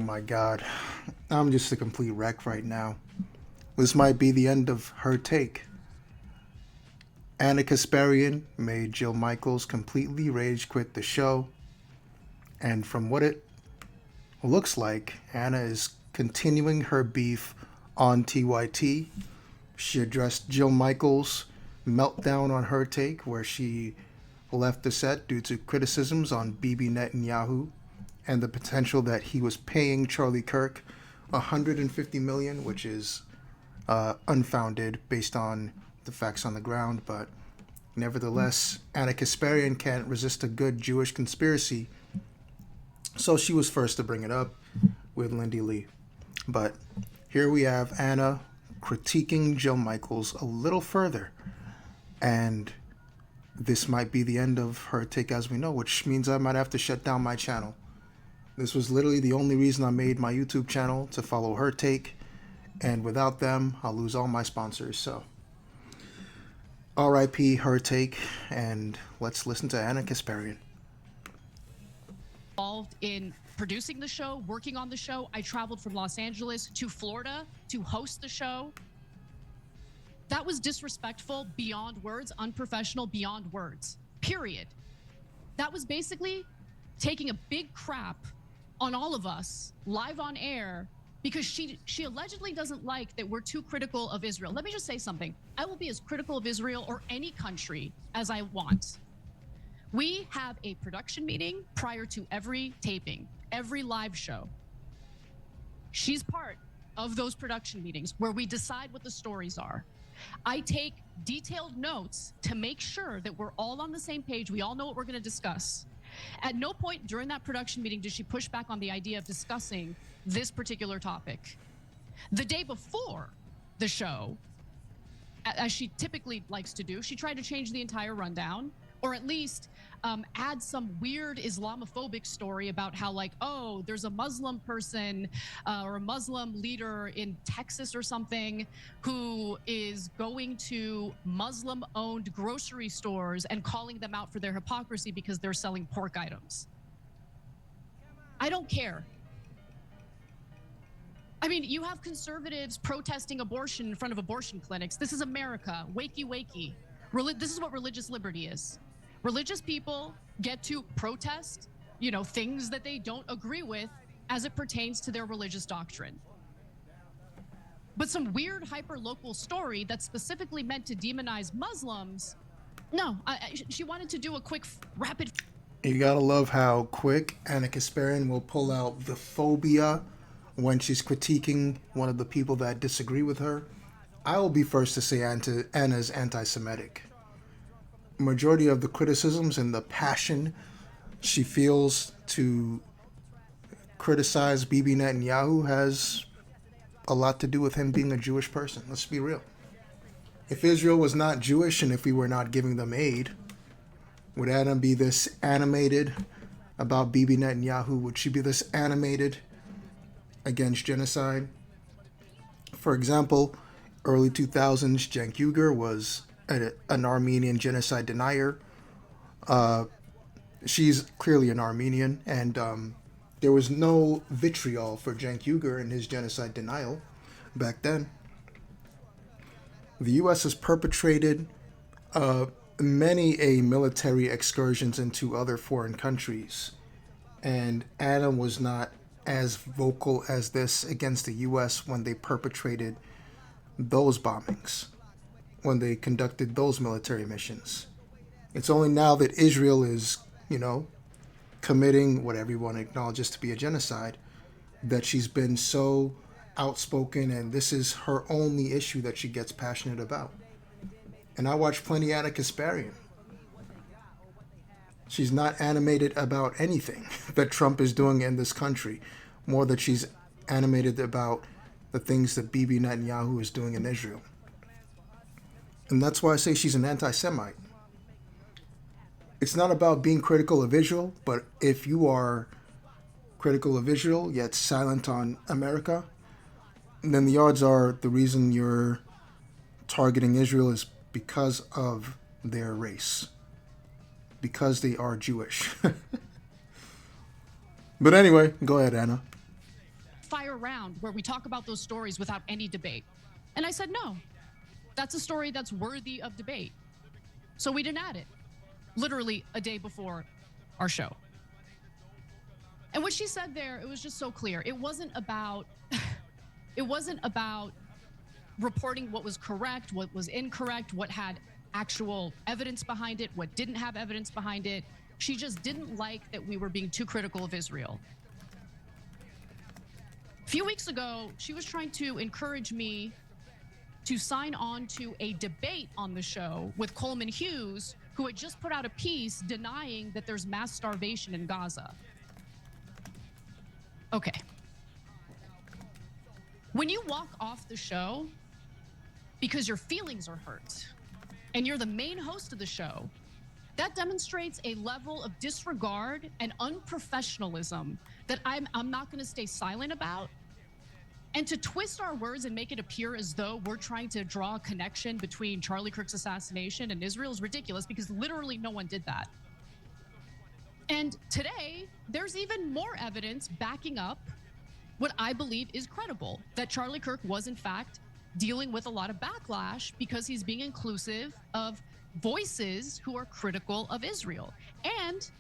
my god. I'm just a complete wreck right now. This might be the end of her take. Anna Kasparian made Jill Micheals completely rage quit the show, and from what it looks like, Anna is continuing her beef on TYT. She addressed Jill Micheals' meltdown on her take, where she left the set due to criticisms on Bibi Netanyahu and the potential that he was paying Charlie Kirk $150 million, which is unfounded based on the facts on the ground. But nevertheless, Anna Kasparian can't resist a good Jewish conspiracy, so she was first to bring it up with Lindy Lee. But here we have Anna critiquing Jill Micheals a little further, and this might be the end of her take as we know, which means I might have to shut down my channel. This was literally the only reason I made my YouTube channel, to follow her take, and without them, I'll lose all my sponsors. So, RIP her take, and let's listen to Anna Kasparian. Involved in producing the show, working on the show. I traveled from Los Angeles to Florida to host the show. That was disrespectful beyond words, unprofessional beyond words, period. That was basically taking a big crap on all of us live on air because she allegedly doesn't like that we're too critical of Israel. Let me just say something. I will be as critical of Israel or any country as I want. We have a production meeting prior to every taping, every live show. She's part of those production meetings where we decide what the stories are. I take detailed notes to make sure that we're all on the same page. We all know what we're going to discuss. At no point during that production meeting did she push back on the idea of discussing this particular topic. The day before the show, as she typically likes to do, she tried to change the entire rundown, or at least add some weird Islamophobic story about how, like, oh, there's a Muslim person or a Muslim leader in Texas or something who is going to Muslim-owned grocery stores and calling them out for their hypocrisy because they're selling pork items. I don't care. I mean, you have conservatives protesting abortion in front of abortion clinics. This is America. Wakey, wakey. This is what religious liberty is. Religious people get to protest, things that they don't agree with as it pertains to their religious doctrine. But some weird hyper-local story that's specifically meant to demonize Muslims, no, she wanted to do a quick, rapid... You gotta love how quick Anna Kasparian will pull out the phobia when she's critiquing one of the people that disagree with her. I will be first to say Anna's anti-Semitic. Majority of the criticisms and the passion she feels to criticize Bibi Netanyahu has a lot to do with him being a Jewish person. Let's be real. If Israel was not Jewish and if we were not giving them aid, would Anna be this animated about Bibi Netanyahu? Would she be this animated against genocide? For example, early 2000s, Cenk Uygur was an Armenian genocide denier. She's clearly an Armenian, and there was no vitriol for Cenk Uygur and his genocide denial back then. The U.S. has perpetrated many military excursions into other foreign countries, and Anna was not as vocal as this against the U.S. when they perpetrated those bombings, when they conducted those military missions. It's only now that Israel is, committing what everyone acknowledges to be a genocide, that she's been so outspoken, and this is her only issue that she gets passionate about. And I watch plenty Anna Kasparian. She's not animated about anything that Trump is doing in this country, more that she's animated about the things that Bibi Netanyahu is doing in Israel. And that's why I say she's an anti-Semite. It's not about being critical of Israel, but if you are critical of Israel yet silent on America, then the odds are the reason you're targeting Israel is because of their race, because they are Jewish. But anyway, go ahead, Anna. fire round where we talk about those stories without any debate. And I said, no, that's a story that's worthy of debate. So we didn't add it, literally a day before our show. And what she said there, it was just so clear. It wasn't about reporting what was correct, what was incorrect, what had actual evidence behind it, what didn't have evidence behind it. She just didn't like that we were being too critical of Israel. A few weeks ago, she was trying to encourage me to sign on to a debate on the show with Coleman Hughes, who had just put out a piece denying that there's mass starvation in Gaza. Okay. When you walk off the show because your feelings are hurt and you're the main host of the show, that demonstrates a level of disregard and unprofessionalism that I'm not going to stay silent about. And to twist our words and make it appear as though we're trying to draw a connection between Charlie Kirk's assassination and Israel is ridiculous, because literally no one did that. And today, there's even more evidence backing up what I believe is credible, that Charlie Kirk was in fact dealing with a lot of backlash because he's being inclusive of voices who are critical of Israel. And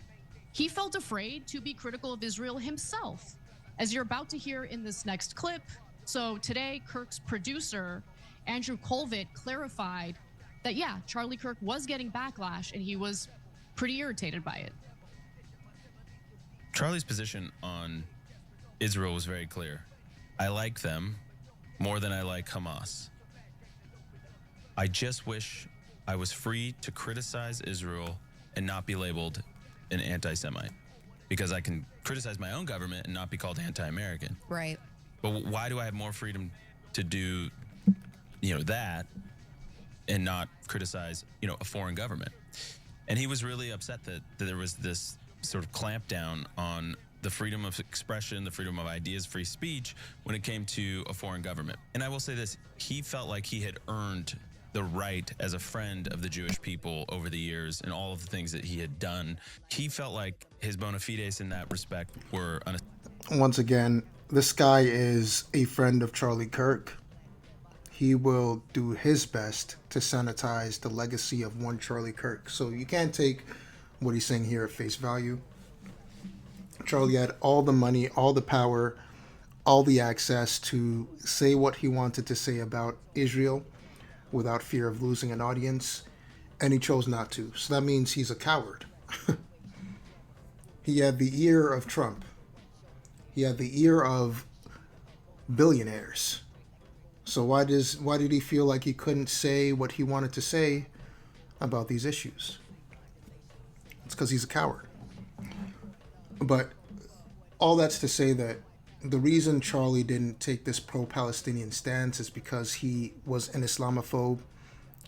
he felt afraid to be critical of Israel himself, as you're about to hear in this next clip. So today, Kirk's producer, Andrew Colvett, clarified that, yeah, Charlie Kirk was getting backlash and he was pretty irritated by it. Charlie's position on Israel was very clear. I like them more than I like Hamas. I just wish I was free to criticize Israel and not be labeled an anti-Semite, because I can criticize my own government and not be called anti-American. Right. But why do I have more freedom to do, that and not criticize, a foreign government? And he was really upset that there was this sort of clampdown on the freedom of expression, the freedom of ideas, free speech when it came to a foreign government. And I will say this, he felt like he had earned the right as a friend of the Jewish people over the years and all of the things that he had done. He felt like his bona fides in that respect were... Once again, this guy is a friend of Charlie Kirk. He will do his best to sanitize the legacy of one Charlie Kirk. So you can't take what he's saying here at face value. Charlie had all the money, all the power, all the access to say what he wanted to say about Israel without fear of losing an audience, and he chose not to. So that means he's a coward. He had the ear of Trump. He had the ear of billionaires. So why did he feel like he couldn't say what he wanted to say about these issues? It's because he's a coward. But all that's to say that the reason Charlie didn't take this pro-Palestinian stance is because he was an Islamophobe.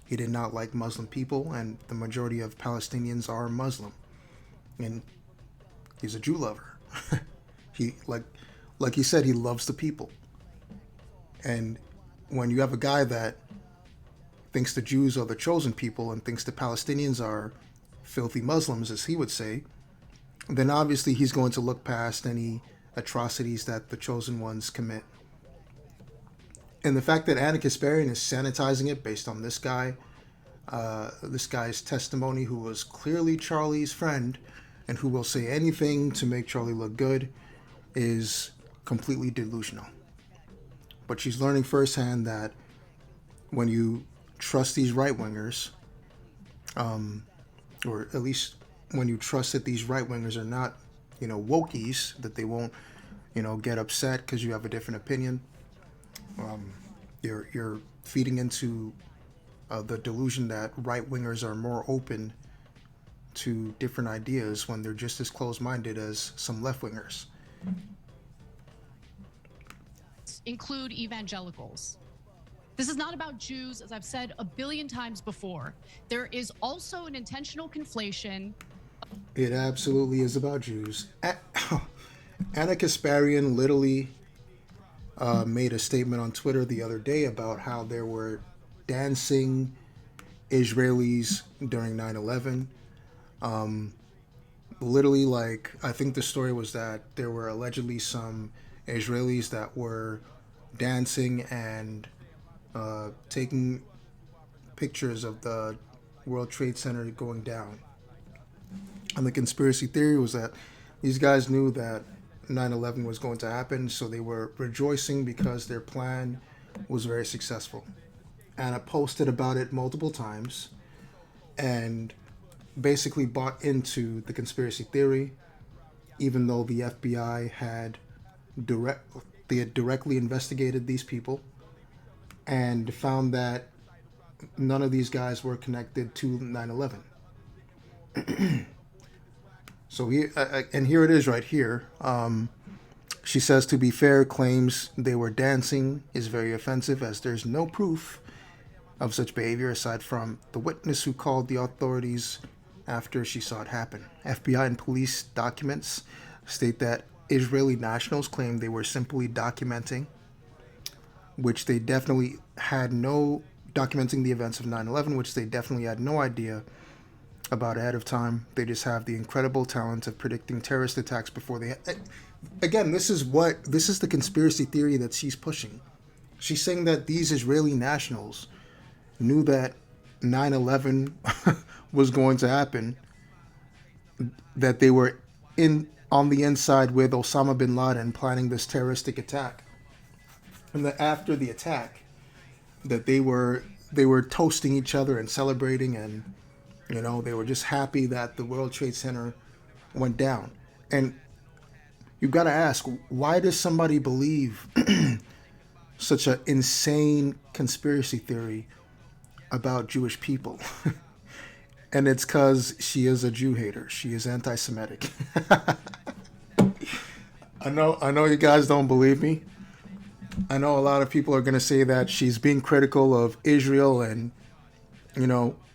He did not like Muslim people, and the majority of Palestinians are Muslim. And he's a Jew lover. He, like he said, he loves the people. And when you have a guy that thinks the Jews are the chosen people and thinks the Palestinians are filthy Muslims, as he would say, then obviously he's going to look past any atrocities that the chosen ones commit. And the fact that Anna Kasparian is sanitizing it based on this guy's testimony, who was clearly Charlie's friend and who will say anything to make Charlie look good, is completely delusional. But she's learning firsthand that when you trust these right-wingers, or at least when you trust that these right-wingers are not, wokies, that they won't, get upset because you have a different opinion, you're feeding into the delusion that right-wingers are more open to different ideas when they're just as close-minded as some left-wingers. Include evangelicals. This is not about Jews, as I've said a billion times before. There is also an intentional conflation. It absolutely is about Jews. Anna Kasparian literally made a statement on Twitter the other day about how there were dancing Israelis during 9/11. Literally, I think the story was that there were allegedly some Israelis that were dancing and taking pictures of the World Trade Center going down. And the conspiracy theory was that these guys knew that 9/11 was going to happen, so they were rejoicing because their plan was very successful. And I posted about it multiple times and basically bought into the conspiracy theory, even though the FBI had directly investigated these people and found that none of these guys were connected to 9/11. So here it is right here. She says, to be fair, claims they were dancing is very offensive as there's no proof of such behavior aside from the witness who called the authorities after she saw it happen. FBI and police documents state that Israeli nationals claim they were simply documenting, which they definitely had no, documenting the events of 9/11, which they definitely had no idea about ahead of time. They just have the incredible talent of predicting terrorist attacks before they... Again, this is the conspiracy theory that she's pushing. She's saying that these Israeli nationals knew that 9/11 was going to happen, that they were on the inside with Osama bin Laden planning this terroristic attack, and that after the attack, that they were toasting each other and celebrating, and they were just happy that the World Trade Center went down. And you've got to ask, why does somebody believe such an insane conspiracy theory about Jewish people? And it's because she is a Jew hater. She is anti-Semitic. I know you guys don't believe me. I know a lot of people are going to say that she's being critical of Israel, and,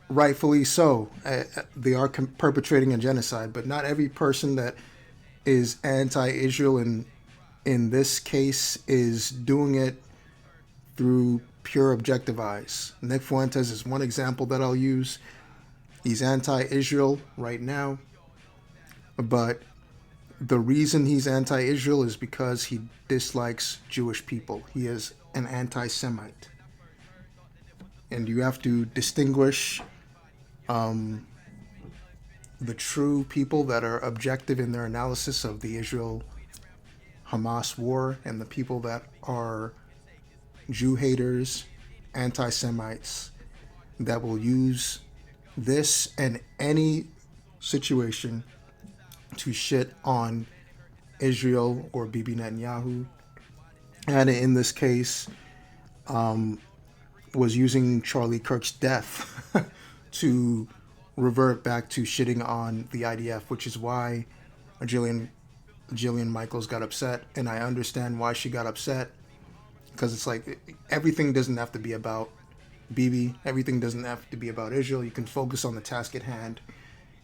rightfully so. They are perpetrating a genocide, but not every person that is anti-Israel in this case is doing it through pure objective eyes. Nick Fuentes is one example that I'll use. He's anti-Israel right now, but the reason he's anti-Israel is because he dislikes Jewish people. He is an anti-Semite. And you have to distinguish the true people that are objective in their analysis of the Israel-Hamas war, and the people that are Jew haters, anti-Semites, that will use this and any situation to shit on Israel or Bibi Netanyahu. And in this case, was using Charlie Kirk's death to revert back to shitting on the IDF, which is why Jillian Micheals got upset. And I understand why she got upset, because it's like, everything doesn't have to be about Bibi. Everything doesn't have to be about Israel. You can focus on the task at hand.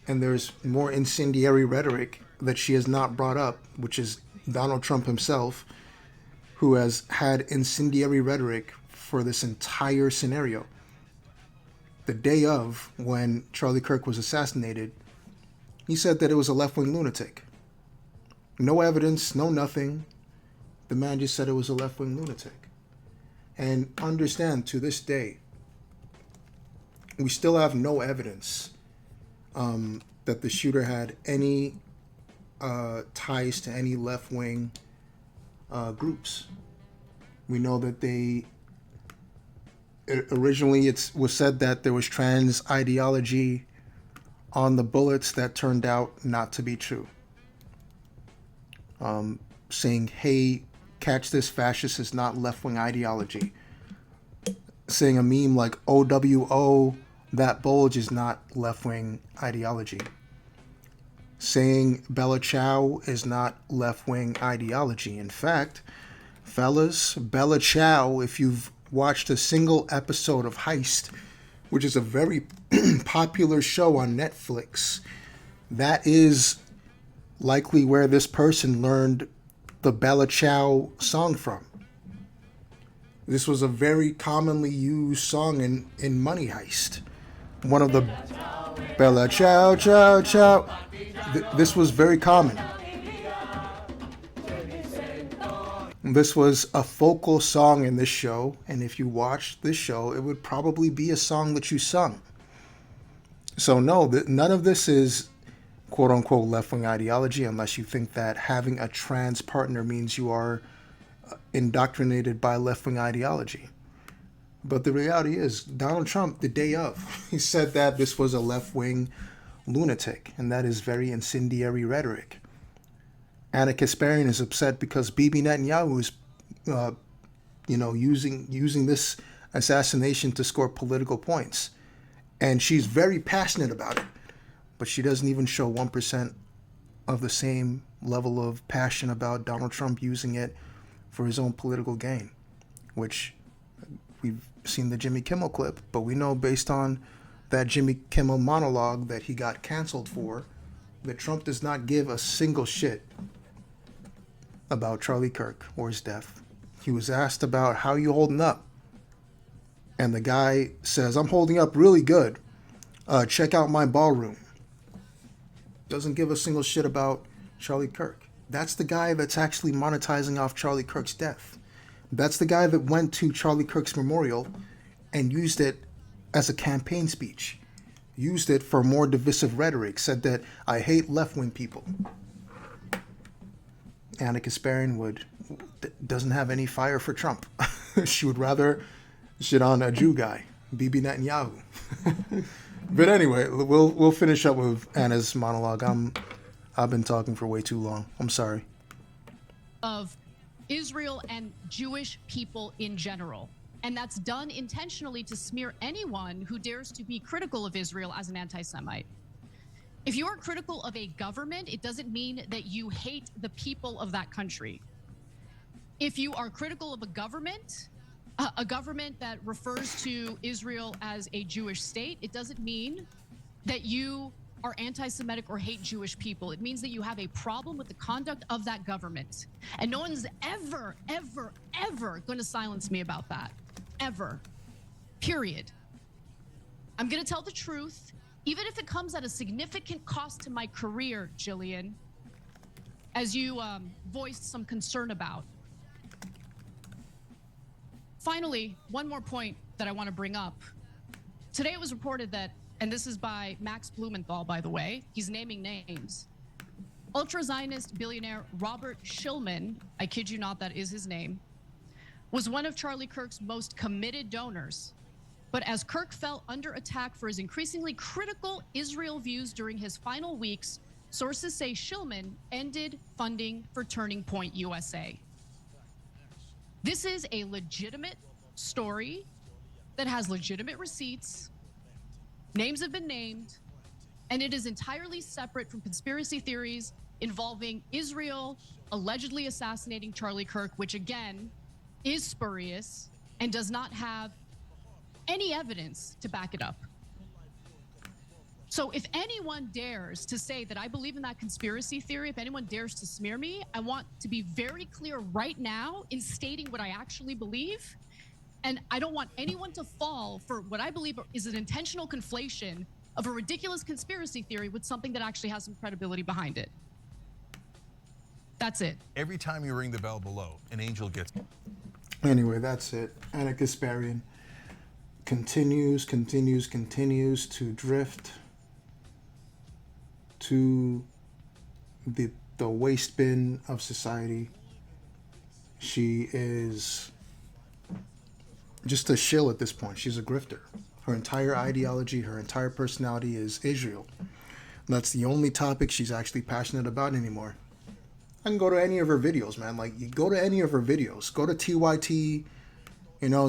And there's more incendiary rhetoric that she has not brought up, which is Donald Trump himself, who has had incendiary rhetoric for this entire scenario. The day of, when Charlie Kirk was assassinated, he said that it was a left-wing lunatic. No evidence, no nothing. The man just said it was a left-wing lunatic. And understand, to this day, we still have no evidence that the shooter had any ties to any left-wing groups. We know that originally it was said that there was trans ideology on the bullets that turned out not to be true. Saying, hey, catch this, fascist is not left-wing ideology. Saying a meme like OWO, that bulge is not left-wing ideology. Saying Bella Ciao is not left-wing ideology. In fact, fellas, Bella Ciao, if you've watched a single episode of Heist, which is a very popular show on Netflix, that is likely where this person learned the Bella Ciao song from. This was a very commonly used song in Money Heist. One of the Bella Ciao, Ciao, Ciao. This was very common. This was a focal song in this show, and if you watched this show, it would probably be a song that you sung. So no, none of this is quote unquote left wing ideology, unless you think that having a trans partner means you are indoctrinated by left wing ideology. But the reality is, Donald Trump, the day of, he said that this was a left wing lunatic, and that is very incendiary rhetoric. Anna Kasparian is upset because Bibi Netanyahu is, using this assassination to score political points, and she's very passionate about it, but she doesn't even show 1% of the same level of passion about Donald Trump using it for his own political gain, which we've seen the Jimmy Kimmel clip, but we know based on that Jimmy Kimmel monologue that he got canceled for, that Trump does not give a single shit about Charlie Kirk or his death. He was asked about how you holding up, and the guy says, "I'm holding up really good. Check out my ballroom." Doesn't give a single shit about Charlie Kirk. That's the guy that's actually monetizing off Charlie Kirk's death. That's the guy that went to Charlie Kirk's memorial and used it as a campaign speech. Used it for more divisive rhetoric. Said that I hate left-wing people. Anna Kasparian doesn't have any fire for Trump. She would rather shit on a Jew guy, Bibi Netanyahu. But anyway, we'll finish up with Anna's monologue. I've been talking for way too long. I'm sorry. Of Israel and Jewish people in general. And that's done intentionally to smear anyone who dares to be critical of Israel as an anti-Semite. If you are critical of a government, it doesn't mean that you hate the people of that country. If you are critical of a government that refers to Israel as a Jewish state, it doesn't mean that you are anti-Semitic or hate Jewish people. It means that you have a problem with the conduct of that government. And no one's ever, ever, ever going to silence me about that. Ever. Period. I'm going to tell the truth, even if it comes at a significant cost to my career, Jillian, as you voiced some concern about. Finally, one more point that I want to bring up. Today it was reported that, and this is by Max Blumenthal, by the way, he's naming names. Ultra-Zionist billionaire Robert Shillman, I kid you not, that is his name, was one of Charlie Kirk's most committed donors. But as Kirk fell under attack for his increasingly critical Israel views during his final weeks, sources say Shillman ended funding for Turning Point USA. This is a legitimate story that has legitimate receipts. Names have been named, and it is entirely separate from conspiracy theories involving Israel allegedly assassinating Charlie Kirk, which again is spurious and does not have any evidence to back it up. So if anyone dares to say that I believe in that conspiracy theory, if anyone dares to smear me, I want to be very clear right now in stating what I actually believe. And I don't want anyone to fall for what I believe is an intentional conflation of a ridiculous conspiracy theory with something that actually has some credibility behind it. That's it. Every time you ring the bell below, an angel gets... Anyway, that's it. Anna Kasparian continues to drift to the waste bin of society. She is just a shill at this point. She's a grifter. Her entire ideology, her entire personality is Israel. That's the only topic she's actually passionate about anymore. I can go to any of her videos, man. Like, you go to any of her videos. Go to TYT,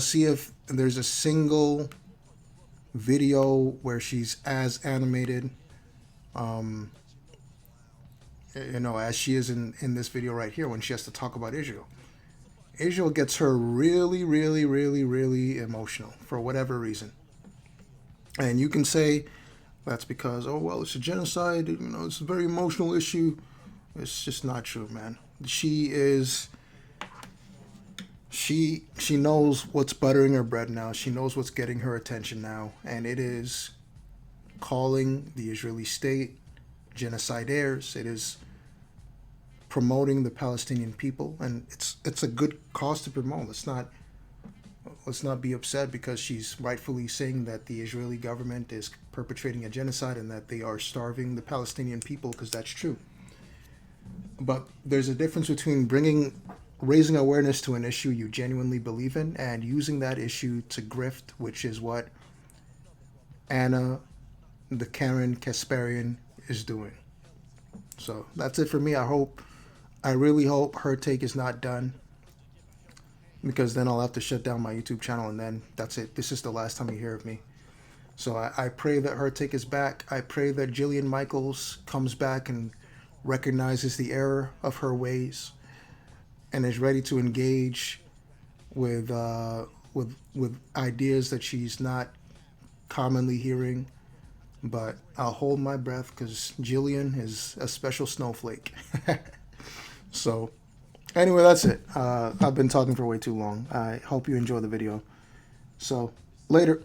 see if there's a single video where she's as animated, as she is in this video right here when she has to talk about Israel. Israel gets her really, really, really, really emotional for whatever reason. And you can say that's because, it's a genocide, it's a very emotional issue. It's just not true, man. She knows what's buttering her bread now. She knows what's getting her attention now. And it is calling the Israeli state genocidaires. It is promoting the Palestinian people, and it's a good cause to promote. Let's not be upset because she's rightfully saying that the Israeli government is perpetrating a genocide and that they are starving the Palestinian people, because that's true. But there's a difference between raising awareness to an issue you genuinely believe in and using that issue to grift, which is what Anna, the Karen Kasparian, is doing. So that's it for me. I really hope her take is not done, because then I'll have to shut down my YouTube channel, and then that's it. This is the last time you hear of me. So I pray that her take is back. I pray that Jillian Micheals comes back and recognizes the error of her ways and is ready to engage with ideas that she's not commonly hearing. But I'll hold my breath because Jillian is a special snowflake. So anyway, that's it. I've been talking for way too long. I hope you enjoy the video. So later.